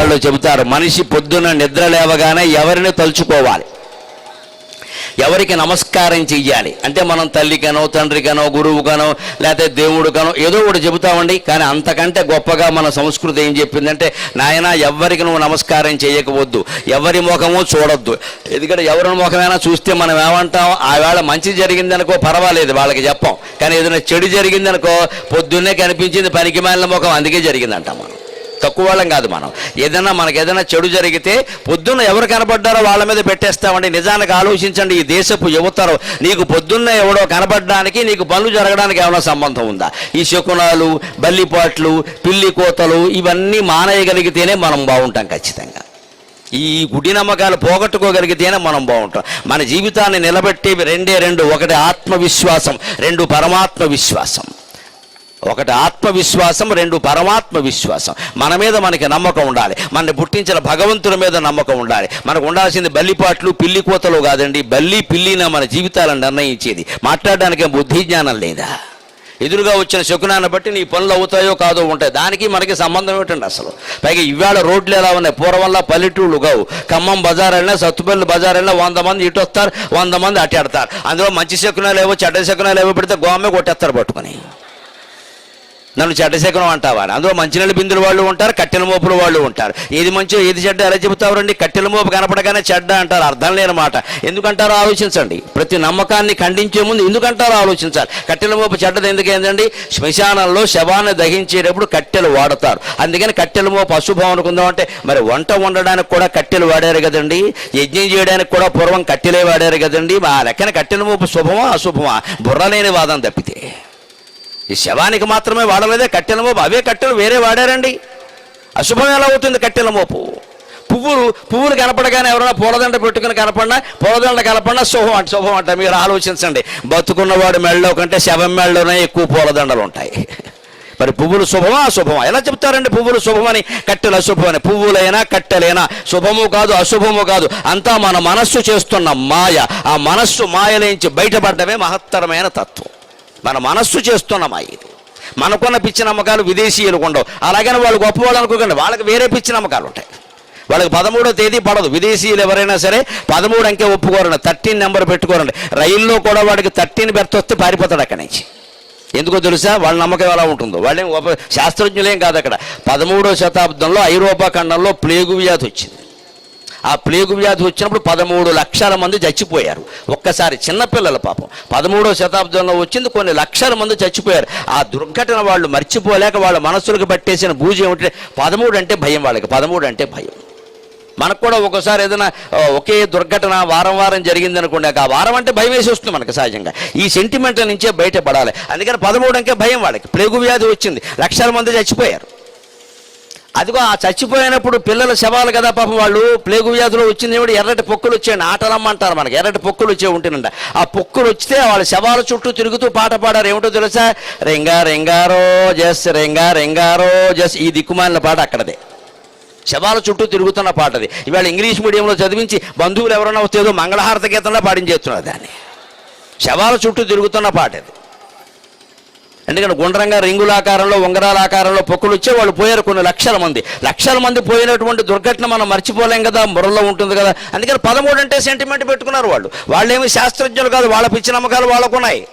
వాళ్ళు చెబుతారు, మనిషి పొద్దున్న నిద్ర లేవగానే ఎవరిని తలుచుకోవాలి, ఎవరికి నమస్కారం చెయ్యాలి అంటే మనం తల్లికనో తండ్రికనో గురువుకనో లేకపోతే దేవుడికనో ఏదో ఒకటి చెబుతామండి. కానీ అంతకంటే గొప్పగా మన సంస్కృతి ఏం చెప్పిందంటే, నాయన ఎవరికి నువ్వు నమస్కారం చేయకపోవద్దు, ఎవరి ముఖము చూడొద్దు. ఎందుకంటే ఎవరి ముఖమైనా చూస్తే మనం ఏమంటాం, ఆవేళ మంచి జరిగిందనుకో పర్వాలేదు వాళ్ళకి చెప్పాం, కానీ ఏదైనా చెడు జరిగిందనుకో పొద్దున్నే కనిపించింది పనికి మాలిన ముఖం అందుకే జరిగిందంటాం. మనం తక్కువ వాళ్ళం కాదు. మనం మనకి ఏదైనా చెడు జరిగితే పొద్దున్న ఎవరు కనబడ్డారో వాళ్ళ మీద పెట్టేస్తామండి. నిజానికి ఆలోచించండి, ఈ దేశపు యువతరం నీకు పొద్దున్న ఎవడో కనబడడానికి నీకు పనులు జరగడానికి ఏమైనా సంబంధం ఉందా? ఈ శకునాలు, బల్లిపాట్లు, పిల్లి కోతలు ఇవన్నీ మానేయగలిగితేనే మనం బాగుంటాం ఖచ్చితంగా. ఈ గుడి నమ్మకాలు పోగొట్టుకోగలిగితేనే మనం బాగుంటాం. మన జీవితాన్ని నిలబెట్టేవి రెండు, ఒకటి ఆత్మవిశ్వాసం, రెండు పరమాత్మ విశ్వాసం. ఒకటి ఆత్మవిశ్వాసం, రెండు పరమాత్మ విశ్వాసం. మన మీద మనకి నమ్మకం ఉండాలి, మనని పుట్టించిన భగవంతుడి మీద నమ్మకం ఉండాలి. మనకు ఉండాల్సింది బల్లిపాట్లు పిల్లి కోతలు కాదండి. బల్లి పిల్లిన మన జీవితాలను నిర్ణయించేది. మాట్లాడడానికి బుద్ధి జ్ఞానం లేదా? ఎదురుగా వచ్చిన శకునాన్ని బట్టి నీ పనులు అవుతాయో కాదో ఉంటాయి. దానికి మనకి సంబంధం ఏమిటండి అసలు? పైగా ఇవాళ రోడ్లు ఎలా ఉన్నాయి, పూర్వంలా పల్లెటూళ్ళు కావు. ఖమ్మం బజార్ వెళ్ళినా, సత్తుపల్లి బజార్ వెళ్ళినా 100 మంది ఇటు వస్తారు, 100 మంది అటు ఎడతారు. అందులో మంచి శకునాలు ఏవో చెడ్డ శకునాలు ఏవో పెడితే గోమే కొట్టేస్తారు పట్టుకొని. నన్ను చెడ్డశకనం అంటావా? అందులో మంచినీళ్ళ బిందులు వాళ్ళు ఉంటారు, కట్టెల మోపులు వాళ్ళు ఉంటారు. ఏది మంచో ఏది చెడ్డ ఎలా చెబుతారండి? కట్టెల మోపు కనపడగానే చెడ్డ అంటారు, అర్థం లేని మాట. ఎందుకంటారో ఆలోచించండి. ప్రతి నమ్మకాన్ని ఖండించే ముందు ఎందుకంటారో ఆలోచించాలి. కట్టెల మోపు చెడ్డది ఎందుకేందండి? శ్మశానంలో శవాన్ని దహించేటప్పుడు కట్టెలు వాడతారు, అందుకని కట్టెల మోపు అశుభం అనుకుందాం. అంటే మరి వంట వండడానికి కూడా కట్టెలు వాడారు కదండి, యజ్ఞం చేయడానికి కూడా పూర్వం కట్టెలే వాడారు కదండి. ఆ లెక్కన కట్టెల మోపు శుభమా అశుభమా? బుర్రలేని వాదం తప్పితే. ఈ శవానికి మాత్రమే వాడలేదే కట్టెల మోపు, అవే కట్టెలు వేరే వాడారండి. అశుభం ఎలా అవుతుంది కట్టెల మోపు? పువ్వులు కనపడగానే ఎవరైనా పూలదండ పెట్టుకుని కనపడినా, పూలదండ కనపడినా శుభం అంట. మీరు ఆలోచించండి, బతుకున్నవాడు మెళ్ళలో కంటే శవం మెళ్ళలోనే ఎక్కువ పూలదండలు ఉంటాయి. మరి పువ్వులు శుభమా అశుభమా? ఎలా చెప్తారండి పువ్వులు శుభమని, కట్టెలు అశుభమని? పువ్వులైనా కట్టెలైనా శుభము కాదు అశుభము కాదు, అంతా మన మనస్సు చేస్తున్న మాయ. ఆ మనస్సు మాయలేంచి బయటపడ్డమే మహత్తరమైన తత్వం. మన మనస్సు చేస్తున్నామా ఇది? మనకున్న పిచ్చి నమ్మకాలు విదేశీయులకు ఉండవు. అలాగని వాళ్ళు గొప్పవాళ్ళు అనుకోకండి, వాళ్ళకి వేరే పిచ్చి నమ్మకాలు ఉంటాయి. వాళ్ళకి 13వ తేదీ పడదు. విదేశీయులు ఎవరైనా సరే 13 అంకె ఒప్పుకోరండి, 13 నెంబర్ పెట్టుకోరండి. రైల్లో కూడా వాడికి 13 బెర్త్ వస్తే పారిపోతాడు అక్కడి నుంచి. ఎందుకో తెలుసా? వాళ్ళ నమ్మకం ఎలా ఉంటుందో. వాళ్ళేం శాస్త్రజ్ఞులేం కాదు. అక్కడ 13వ శతాబ్దంలో ఐరోపా ఖండంలో ప్లేగు వ్యాధి వచ్చింది. ఆ ప్లేగు వ్యాధి వచ్చినప్పుడు 13 లక్షల మంది చచ్చిపోయారు ఒక్కసారి. చిన్నపిల్లల పాపం 13వ శతాబ్దంలో వచ్చింది, కొన్ని లక్షల మంది చచ్చిపోయారు. ఆ దుర్ఘటన వాళ్ళు మర్చిపోలేక వాళ్ళ మనస్సులకు పట్టేసిన బూజు ఏమిటంటే 13 అంటే భయం. వాళ్ళకి 13 అంటే భయం. మనకు కూడా ఒకసారి ఏదైనా ఒకే దుర్ఘటన వారం జరిగిందనుకోండి, ఆ వారం అంటే భయం వేసి వస్తుంది మనకు సహజంగా. ఈ సెంటిమెంట్ నుంచే బయటపడాలి. అందుకని 13 అంకే భయం వాళ్ళకి. ప్లేగు వ్యాధి వచ్చింది, లక్షల మంది చచ్చిపోయారు. అదిగో ఆ చచ్చిపోయినప్పుడు పిల్లల శవాలు కదా పాపం. వాళ్ళు ప్లేగు వ్యాధిలో వచ్చింది ఏమిటి? ఎర్రటి పొక్కులు వచ్చాయండి. ఆటలమ్మంటారు మనకి, ఎర్రటి పొక్కులు వచ్చే ఉంటేనంట. ఆ పొక్కులు వస్తే వాళ్ళ శవాల చుట్టూ తిరుగుతూ పాట పాడారు. ఏమిటో తెలుసా? రెంగారో జస్. ఈ దిక్కుమాలిన పాట అక్కడదే, శవాల చుట్టూ తిరుగుతున్న పాట అది. ఇవాళ ఇంగ్లీష్ మీడియంలో చదివించి బంధువులు ఎవరైనా వస్తే ఏదో మంగళహారత గీతంలో పాడించేస్తున్నారు దాన్ని. శవాల చుట్టూ తిరుగుతున్న పాట అది. ఎందుకంటే గుండ్రంగా రింగుల ఆకారంలో, ఉంగరాల ఆకారంలో పొక్కులు వచ్చే వాళ్ళు పోయారు. కొన్ని లక్షల మంది పోయినటువంటి దుర్ఘటన మనం మర్చిపోలేం కదా, బుర్రలో ఉంటుంది కదా. అందుకని 13 అంటే సెంటిమెంట్ పెట్టుకున్నారు వాళ్ళు. వాళ్ళేమి శాస్త్రజ్ఞులు కాదు, వాళ్ళ పిచ్చి నమ్మకాలు వాళ్ళకున్నాయి.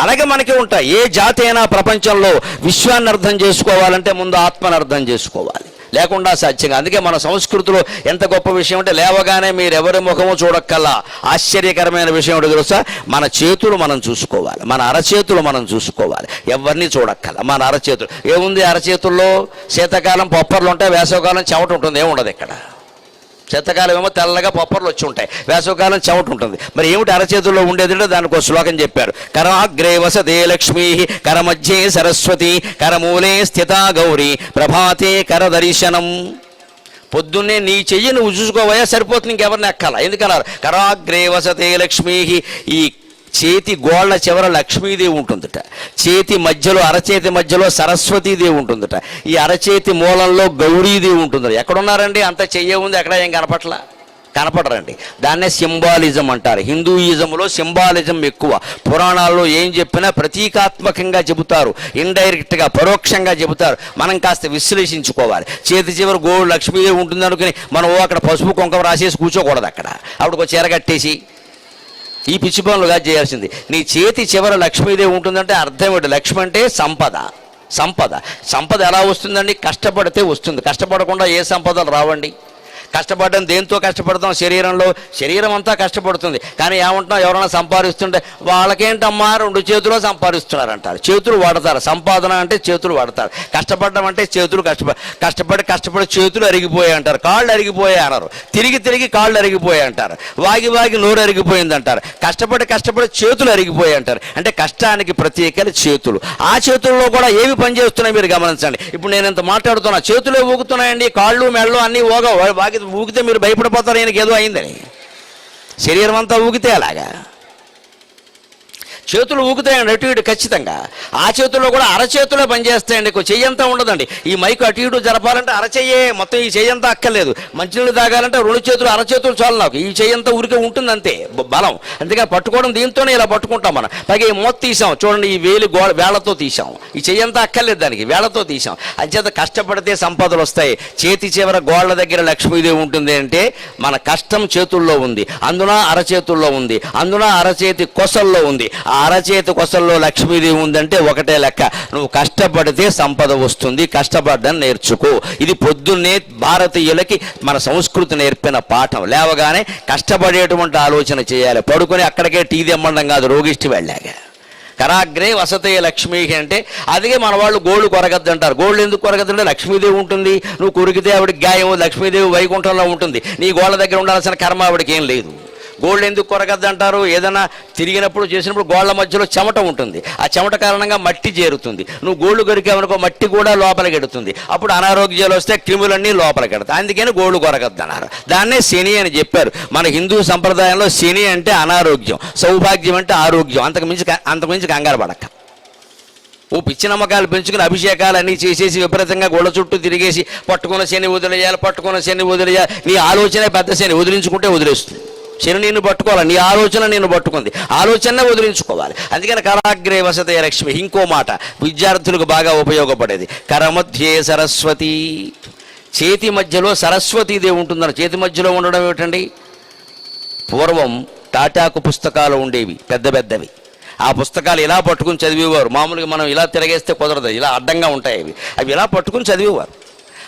అలాగే మనకి ఉంటాయి. ఏ జాతి అయినా ప్రపంచంలో విశ్వాన్ని అర్థం చేసుకోవాలంటే ముందు ఆత్మను అర్థం చేసుకోవాలి, లేకుండా సాధ్యంగా. అందుకే మన సంస్కృతిలో ఎంత గొప్ప విషయం అంటే, లేవగానే మీరు ఎవరి ముఖము చూడక్కల్లా ఆశ్చర్యకరమైన విషయం ఏంటో తెలుసా? మన చేతులు మనం చూసుకోవాలి, మన అరచేతులు మనం చూసుకోవాలి. ఎవరిని చూడక్కల్లా మన అరచేతులు. ఏముంది అరచేతుల్లో? శీతాకాలం పొప్పర్లు ఉంటాయి, వేసవకాలం చెమట ఉంటుంది. ఏముండదు ఇక్కడ. శీతాకాలం ఏమో తెల్లగా పొప్పర్లు వచ్చి ఉంటాయి, వేసవకాలం చెమట ఉంటుంది. మరి ఏమిటి అరచేతుల్లో ఉండేది అంటే దానికి ఒక శ్లోకం చెప్పారు. కరాగ్రే వసతే లక్ష్మీ, కరమధ్యే సరస్వతి, కరమూలే స్థితా గౌరీ, ప్రభాతే కర దర్శనం. పొద్దున్నే నీ చెయ్యి నువ్వు చూసుకోవయా, సరిపోతుంది, ఇంకెవరిని ఎక్కాల. ఎందుకన్నారు? కరాగ్రే వసతే లక్ష్మీ. ఈ చేతి గోళ్ల చివర లక్ష్మీదేవి ఉంటుందట, చేతి మధ్యలో అరచేతి మధ్యలో సరస్వతీదేవి ఉంటుందట, ఈ అరచేతి మూలంలో గౌరీదేవి ఉంటుందట. ఎక్కడున్నారండి? అంత చెయ్యే ఉంది, ఎక్కడ ఏం కనపట్ల. కనపడరండి. దాన్నే సింబాలిజం అంటారు. హిందూయిజంలో సింబాలిజం ఎక్కువ. పురాణాల్లో ఏం చెప్పినా ప్రతీకాత్మకంగా చెబుతారు, ఇండైరెక్ట్గా పరోక్షంగా చెబుతారు. మనం కాస్త విశ్లేషించుకోవాలి. చేతి చివరి గోడు లక్ష్మీదేవి ఉంటుంది అనుకుని మనం అక్కడ పసుపు కుంకుమ రాసేసి కూర్చోకూడదు. అక్కడ ఒక చీర కట్టేసి ఈ పిచ్చి పనులుగా చేయాల్సింది. నీ చేతి చివర లక్ష్మీదేవి ఉంటుందంటే అర్థం ఏంటి? లక్ష్మి అంటే సంపద. సంపద ఎలా వస్తుందండి? కష్టపడితే వస్తుంది. కష్టపడకుండా ఏ సంపదలు రావండి. కష్టపడడం దేంతో కష్టపడతాం? శరీరం అంతా కష్టపడుతుంది. కానీ ఏమంటున్నాం? ఎవరైనా సంపాదిస్తుంటే వాళ్ళకేంటమ్మా 2 చేతులు సంపాదిస్తున్నారు అంటారు. చేతులు వాడతారు. సంపాదన అంటే చేతులు వాడతారు. కష్టపడడం అంటే చేతులు కష్టపడి చేతులు అరిగిపోయాయి అంటారు. కాళ్ళు అరిగిపోయాయి అన్నారు. తిరిగి కాళ్ళు అరిగిపోయాయి అంటారు. వాగి నోరు అరిగిపోయింది అంటారు. కష్టపడి చేతులు అరిగిపోయాయి అంటారు. అంటే కష్టానికి ప్రత్యేకలు చేతులు. ఆ చేతుల్లో కూడా ఏవి పనిచేస్తున్నాయి మీరు గమనించండి. ఇప్పుడు నేను ఇంత మాట్లాడుతున్నా, చేతులే ఊగుతున్నాయండి. కాళ్ళు మెళ్ళు అన్నీ వాగి ఊగితే మీరు భయపడిపోతారు, ఈయనకి ఏదో అయిందని. శరీరం అంతా ఊగితే అలాగా చేతులు ఊగుతాయండి అటు ఇటు ఖచ్చితంగా. ఆ చేతుల్లో కూడా అరచేతులే పనిచేస్తాయండి. చెయ్యంతా ఉండదండి. ఈ మైకు అటు ఇటు జరపాలంటే అరచెయ్యే, మొత్తం ఈ చెయ్యంతా అక్కర్లేదు. మంచినీళ్ళు తాగాలంటే 2 చేతులు అరచేతులు చాలు నాకు. ఈ చెయ్యంతా ఊరికే ఉంటుంది అంతే బలం. అందుకని పట్టుకోవడం దీంతోనే ఇలా పట్టుకుంటాం మనం. పైగా ఈ మూత తీసాం చూడండి, ఈ వేళ్లతో తీసాం. ఈ చెయ్యంతా అక్కర్లేదు దానికి, వేళ్లతో తీసాం. అంచేత కష్టపడితే సంపదలు వస్తాయి. చేతి చివర గోళ్ల దగ్గర లక్ష్మీదేవి ఉంటుంది అంటే మన కష్టం చేతుల్లో ఉంది, అందున అరచేతుల్లో ఉంది, అందున అరచేతి కొసల్లో ఉంది. అరచేతి కొసల్లో లక్ష్మీదేవి ఉందంటే ఒకటే లెక్క, నువ్వు కష్టపడితే సంపద వస్తుంది. కష్టపడ్డం నేర్చుకో. ఇది పొద్దున్నే భారతీయులకి మన సంస్కృతి నేర్పిన పాఠం. లేవగానే కష్టపడేటువంటి ఆలోచన చేయాలి. పడుకొని అక్కడికే టీ తెమ్మండం కాదు, రోగిష్టి వెళ్ళాక. కరాగ్రే వసతే లక్ష్మీ అంటే అదిగే మన వాళ్ళు గోళ్ళు కొరగద్దు అంటారు. గోళ్ళు ఎందుకు కొరగద్దంటే లక్ష్మీదేవి ఉంటుంది. నువ్వు కొరికితే ఆవిడకి గాయం, లక్ష్మీదేవి వైకుంఠంలో ఉంటుంది. నీ గోళ్ళ దగ్గర ఉండాల్సిన కర్మ ఆవిడకి ఏం లేదు. గోళ్ళు ఎందుకు కొరగద్దు అంటారు? ఏదైనా తిరిగినప్పుడు చేసినప్పుడు గోళ్ల మధ్యలో చెమట ఉంటుంది. ఆ చెమట కారణంగా మట్టి చేరుతుంది. నువ్వు గోళ్ళు కొరికావనుకో మట్టి కూడా లోపలికి ఎడుతుంది. అప్పుడు అనారోగ్యాలు వస్తే క్రిములన్నీ లోపలికి ఎడతాయి. అందుకని గోళ్ళు కొరగద్దు అన్నారు. దాన్నే శని అని చెప్పారు. మన హిందూ సంప్రదాయంలో శని అంటే అనారోగ్యం, సౌభాగ్యం అంటే ఆరోగ్యం. అంతకుమించి కంగారు పడక. ఓ పిచ్చి నమ్మకాలు పెంచుకుని అభిషేకాలు అన్నీ చేసేసి విపరీతంగా గోళ్ళ చుట్టూ తిరిగేసి పట్టుకున్న శని వదిలేయాలి. నీ ఆలోచనే పెద్ద శని. వదిలించుకుంటే వదిలేస్తుంది. శని నిన్ను పట్టుకోవాలి, నీ ఆలోచన నిన్ను పట్టుకుంది. ఆలోచన వదిలించుకోవాలి. అందుకని కరాగ్రే వసతే లక్ష్మి. ఇంకో మాట విద్యార్థులకు బాగా ఉపయోగపడేది, కరమధ్యే సరస్వతి. చేతి మధ్యలో సరస్వతీదేవి ఉంటుందని. చేతి మధ్యలో ఉండడం ఏమిటండి? పూర్వం తాటాకు పుస్తకాలు ఉండేవి, పెద్దవి. ఆ పుస్తకాలు ఇలా పట్టుకుని చదివేవారు. మామూలుగా మనం ఇలా తిరగేస్తే కుదరదు, ఇలా అడ్డంగా ఉంటాయి అవి ఇలా పట్టుకుని చదివేవారు.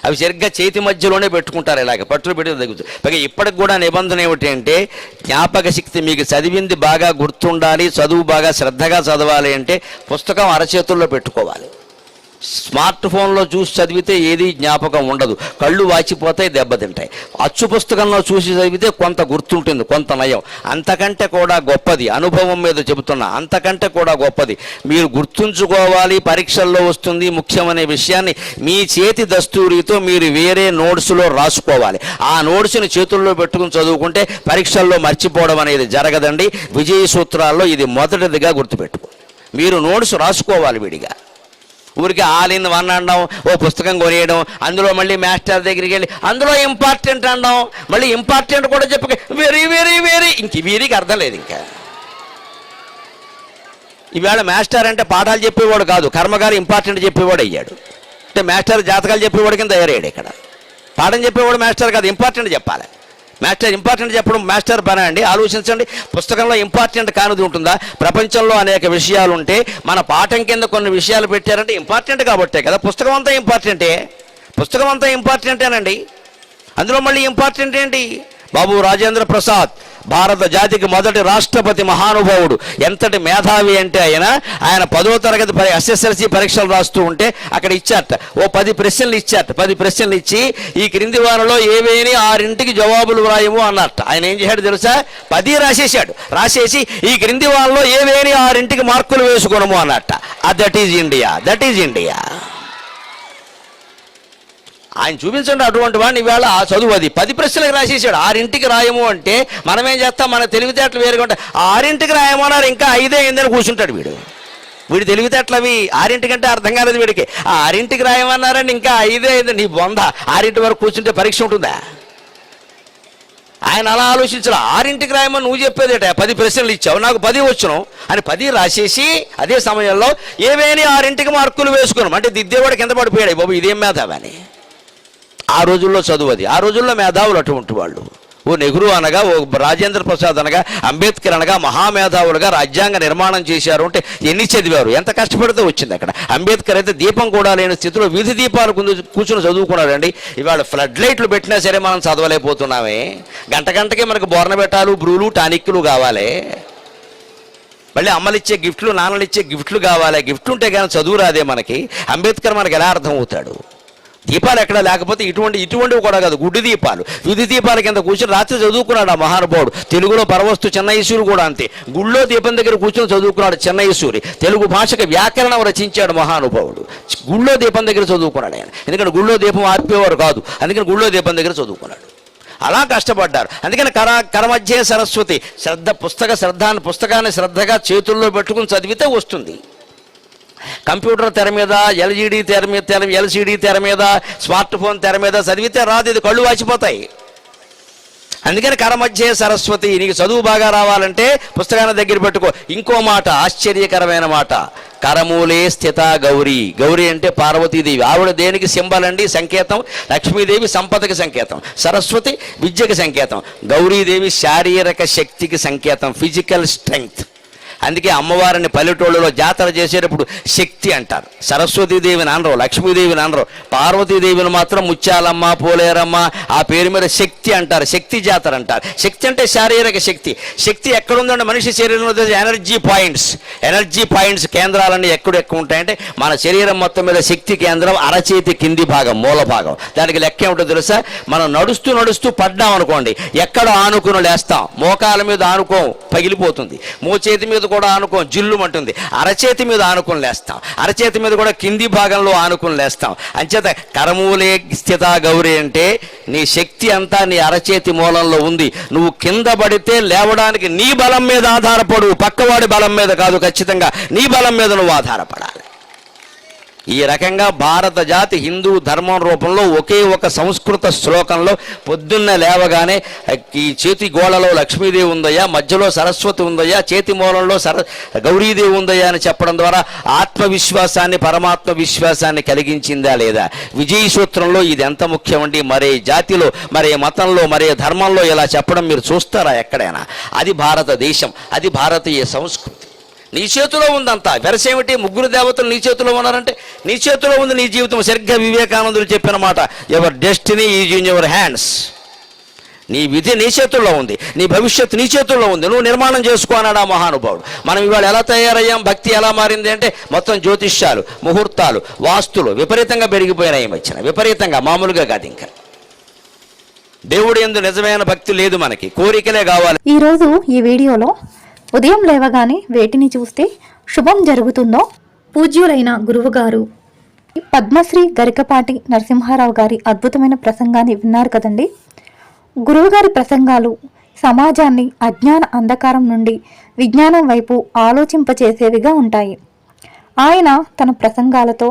అవి సరిగ్గా చేతి మధ్యలోనే పెట్టుకుంటారు. ఇలాగ పట్టులు పెట్టి తగ్గుతుంది. పైగా ఇప్పటికి కూడా నిబంధన ఏమిటి అంటే జ్ఞాపక శక్తి, మీకు చదివింది బాగా గుర్తుండాలి, చదువు బాగా శ్రద్ధగా చదవాలి అంటే పుస్తకం అరచేతుల్లో పెట్టుకోవాలి. స్మార్ట్ ఫోన్లో చూసి చదివితే ఏది జ్ఞాపకం ఉండదు, కళ్ళు వాచిపోతాయి, దెబ్బతింటాయి. అచ్చు పుస్తకంలో చూసి చదివితే కొంత గుర్తుంటుంది, కొంత నయం. అంతకంటే కూడా గొప్పది, అనుభవం మీద చెబుతున్నా, అంతకంటే కూడా గొప్పది మీరు గుర్తుంచుకోవాలి. పరీక్షల్లో వస్తుంది ముఖ్యమనే విషయాన్ని మీ చేతి దస్తూరితో మీరు వేరే నోట్స్లో రాసుకోవాలి. ఆ నోట్స్ని చేతుల్లో పెట్టుకుని చదువుకుంటే పరీక్షల్లో మర్చిపోవడం అనేది జరగదండి. విజయ సూత్రాల్లో ఇది మొదటిదిగా గుర్తుపెట్టుకో. మీరు నోట్స్ రాసుకోవాలి విడిగా. ఊరికి ఆల్ ఇన్ వన్ అనడం, ఓ పుస్తకం కొనియడం, అందులో మళ్ళీ మాస్టర్ దగ్గరికి వెళ్ళి అందులో ఇంపార్టెంట్ అనడం, మళ్ళీ ఇంపార్టెంట్ కూడా చెప్పక వెరీ ఇంక వీరికి అర్థం లేదు. ఇంకా ఈవేళ మాస్టర్ అంటే పాఠాలు చెప్పేవాడు కాదు, కర్మగారు ఇంపార్టెంట్ చెప్పేవాడు అయ్యాడు. అంటే మాస్టర్ జాతకాలు చెప్పేవాడు కింద తయారయ్యాడు. ఇక్కడ పాఠం చెప్పేవాడు మాస్టర్ కాదు, ఇంపార్టెంట్ చెప్పాలి. మాస్టర్ ఇంపార్టెంట్ చెప్పడం మాస్టర్ పని అండి. ఆలోచించండి, పుస్తకంలో ఇంపార్టెంట్ కానిది ఉంటుందా? ప్రపంచంలో అనేక విషయాలు ఉంటే మన పాఠం కింద కొన్ని విషయాలు పెట్టారంటే ఇంపార్టెంట్ కాబట్టే కదా. పుస్తకం అంతా ఇంపార్టెంటేనండి. అందులో మళ్ళీ ఇంపార్టెంట్ ఏంటి? బాబు రాజేంద్ర ప్రసాద్ భారత జాతికి మొదటి రాష్ట్రపతి మహానుభావుడు. ఎంతటి మేధావి అంటే ఆయన 10వ తరగతి SSLC పరీక్షలు రాస్తూ ఉంటే అక్కడ ఇచ్చారట, ఓ 10 ప్రశ్నలు ఇచ్చారట. 10 ప్రశ్నలు ఇచ్చి ఈ క్రింది వారిలో ఏవేని 6 జవాబులు వ్రాయము అన్నట్ట. ఆయన ఏం చేశాడు తెలుసా? 10 రాసేసాడు. రాసేసి ఈ క్రింది వారిలో ఏవేని 6 మార్కులు వేసుకోవడము అన్నట్ట. That is India. ఆయన చూపించండి అటువంటి వాడిని. ఈవేళ ఆ చదువు అది 10 ప్రశ్నలకు రాసేసాడు. 6 రాయము అంటే మనమేం చేస్తాం? మన తెలివితేటలు వేరుగా ఉంటాయి. 6 రాయమన్నారు, ఇంకా 5 అయిందని కూర్చుంటాడు వీడి తెలివితేటలు అవి. 6 కంటే అర్థం కాలేదు వీడికి. 6 రాయమన్నారని ఇంకా 5 అయింది. నీ బొంద 6 వరకు కూర్చుంటే పరీక్ష ఉంటుందా? ఆయన అలా ఆలోచించాలి. 6ంటికి రాయమని నువ్వు చెప్పేదేట, 10 ప్రశ్నలు ఇచ్చావు, నాకు 10 వచ్చును అని 10 రాసేసి అదే సమయంలో ఏవేని 6ంటికి మార్కులు వేసుకున్నాం అంటే దిద్దేవాడు కింద పడిపోయాడు. బాబు ఇదేం మేధావని. ఆ రోజుల్లో చదువు అది. ఆ రోజుల్లో మేధావులు అటువంటి వాళ్ళు. ఓ నెహ్రూ అనగా, ఓ రాజేంద్ర ప్రసాద్ అనగా, అంబేద్కర్ అనగా మహామేధావులుగా రాజ్యాంగ నిర్మాణం చేశారు అంటే ఎన్ని చదివారు, ఎంత కష్టపడితే వచ్చింది అక్కడ. అంబేద్కర్ అయితే దీపం కూడా లేని స్థితిలో వీధి దీపాలు కూర్చుని చదువుకున్నాడండి. ఇవాళ ఫ్లడ్ లైట్లు పెట్టినా సరే మనం చదవలేకపోతున్నామే. గంటకి మనకు బోర్నబెట్టాలు, బ్రూలు, టానిక్లు కావాలి. మళ్ళీ అమ్మలు ఇచ్చే గిఫ్ట్లు, నాన్నలు ఇచ్చే గిఫ్ట్లు కావాలి. గిఫ్ట్లు ఉంటే కానీ చదువు రాదే మనకి. అంబేద్కర్ మనకు ఎలా అర్థం అవుతాడు? దీపాలు ఎక్కడ లేకపోతే ఇటువంటివి కూడా కాదు, గుడ్డి దీపాలు, వీధి దీపాల కింద కూర్చొని రాత్రి చదువుకున్నాడు ఆ మహానుభావుడు. తెలుగులో పరవస్తు చెన్నైసూరి కూడా అంతే. గుళ్ళో దీపం దగ్గర కూర్చొని చదువుకున్నాడు చెన్నైసూరి. తెలుగు భాషకు వ్యాకరణం రచించాడు మహానుభావుడు. గుళ్ళో దీపం దగ్గర చదువుకున్నాడు ఆయన. ఎందుకంటే గుళ్ళో దీపం ఆర్పేవారు కాదు, అందుకని గుళ్ళో దీపం దగ్గర చదువుకున్నాడు. అలా కష్టపడ్డారు. అందుకని కరమధ్యే సరస్వతి, పుస్తకాన్ని శ్రద్ధగా చేతుల్లో పెట్టుకుని చదివితే వస్తుంది. కంప్యూటర్ తెర మీద, ఎల్సీడీ తెర మీద, స్మార్ట్ ఫోన్ తెర మీద చదివితే రాదు, ఇది కళ్ళు వాచిపోతాయి. అందుకని కరమధ్యే సరస్వతి. నీకు చదువు బాగా రావాలంటే పుస్తకాన్ని దగ్గర పెట్టుకో. ఇంకో మాట, ఆశ్చర్యకరమైన మాట, కరమూలే స్థిత గౌరీ. గౌరీ అంటే పార్వతీదేవి. ఆవిడ దేనికి సింబల్ అండి? సంకేతం. లక్ష్మీదేవి సంపదకి సంకేతం, సరస్వతి విద్యకి సంకేతం, గౌరీదేవి శారీరక శక్తికి సంకేతం, ఫిజికల్ స్ట్రెంగ్త్. అందుకే అమ్మవారిని పల్లెటూళ్ళలో జాతర చేసేటప్పుడు శక్తి అంటారు. సరస్వతీదేవిని అనరు, లక్ష్మీదేవిని అనరు. పార్వతీదేవిని మాత్రం ముత్యాలమ్మ, పోలేరమ్మ ఆ పేరు మీద శక్తి అంటారు. శక్తి జాతర అంటారు. శక్తి అంటే శారీరక శక్తి. శక్తి ఎక్కడుందంటే మనిషి శరీరంలో ఎనర్జీ పాయింట్స్ కేంద్రాలన్నీ ఎక్కువ ఉంటాయంటే మన శరీరం మొత్తం మీద శక్తి కేంద్రం అరచేతి కింది భాగం, మూల భాగం. దానికి లెక్క ఏమిటో తెలుసా? మనం నడుస్తూ పడ్డాం అనుకోండి, ఎక్కడ ఆనుకుని లేస్తాం? మోకాల మీద ఆనుకోం, పగిలిపోతుంది. మోచేతి మీద కూడా ఆనుకోం, జిల్లుమంటుంది. అరచేతి మీద ఆనుకుని లేస్తాం. అరచేతి మీద కూడా కింది భాగంలో ఆనుకుని లేస్తాం. అంచేత కరమూలే స్థిత గౌరీ అంటే నీ శక్తి అంతా నీ అరచేతి మూలంలో ఉంది. నువ్వు కింద పడితే లేవడానికి నీ బలం మీద ఆధారపడు, పక్కవాడి బలం మీద కాదు. ఖచ్చితంగా నీ బలం మీద నువ్వు ఆధారపడాలి. ఈ రకంగా భారత జాతి హిందూ ధర్మం రూపంలో ఒకే ఒక సంస్కృత శ్లోకంలో పొద్దున్న లేవగానే ఈ చేతి గోళలో లక్ష్మీదేవి ఉందయ్యా, మధ్యలో సరస్వతి ఉందయ్యా, చేతి మూలంలో గౌరీదేవి ఉందయ్యా అని చెప్పడం ద్వారా ఆత్మవిశ్వాసాన్ని, పరమాత్మ విశ్వాసాన్ని కలిగించిందా లేదా? విజయ సూత్రంలో ఇది ఎంత ముఖ్యమండి. మరే జాతిలో, మరే మతంలో, మరే ధర్మంలో ఇలా చెప్పడం మీరు చూస్తారా ఎక్కడైనా? అది భారతదేశం, అది భారతీయ సంస్కృతి. నీ చేతిలో ఉందంతా. వెరసేమిటి? 3 దేవతలు నీ చేతిలో ఉన్నారంటే నీ చేతిలో ఉంది నీ జీవితం. సరిగ్గా వివేకానందుడు చెప్పిన మాట, your destiny is in your hands. నీ విధి నీ చేతుల్లో ఉంది, నీ భవిష్యత్తు నీ చేతుల్లో ఉంది. నువ్వు నిర్మాణం చేసుకో అన్నాడు ఆ మహానుభావుడు. మనం ఇవాళ ఎలా తయారయ్యాం? భక్తి ఎలా మారింది అంటే మొత్తం జ్యోతిష్యాలు, ముహూర్తాలు, వాస్తులు విపరీతంగా పెరిగిపోయినాయి మధ్యన. విపరీతంగా, మామూలుగా కాదు. ఇంకా దేవుడు యందు నిజమైన భక్తి లేదు మనకి, కోరికలే కావాలి. ఈరోజు ఈ వీడియోలో ఉదయం లేవగానే వేటిని చూస్తే శుభం జరుగుతుందో పూజ్యులైన గురువుగారు పద్మశ్రీ గరికపాటి నరసింహారావు గారి అద్భుతమైన ప్రసంగాన్ని విన్నారు కదండి. గురువుగారి ప్రసంగాలు సమాజాన్ని అజ్ఞాన అంధకారం నుండి విజ్ఞానం వైపు ఆలోచింపచేసేవిగా ఉంటాయి. ఆయన తన ప్రసంగాలతో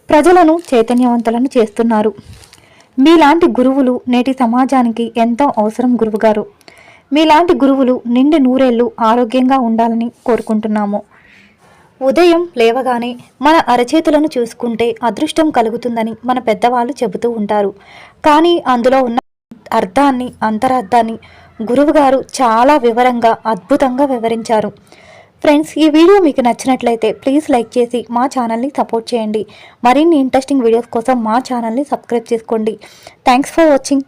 ప్రజలను చైతన్యవంతులను చేస్తున్నారు. మీలాంటి గురువులు నేటి సమాజానికి ఎంతో అవసరం గురువుగారు. మీలాంటి గురువులు నిండి నూరేళ్లు ఆరోగ్యంగా ఉండాలని కోరుకుంటున్నాము. ఉదయం లేవగానే మన అరచేతులను చూసుకుంటే అదృష్టం కలుగుతుందని మన పెద్దవాళ్ళు చెబుతూ ఉంటారు. కానీ అందులో ఉన్న అర్థాన్ని, అంతరార్థాన్ని గురువుగారు చాలా వివరంగా, అద్భుతంగా వివరించారు. ఫ్రెండ్స్, ఈ వీడియో మీకు నచ్చినట్లయితే ప్లీజ్ లైక్ చేసి మా ఛానల్ని సపోర్ట్ చేయండి. మరిన్ని ఇంట్రెస్టింగ్ వీడియోస్ కోసం మా ఛానల్ని సబ్స్క్రైబ్ చేసుకోండి. Thanks for watching.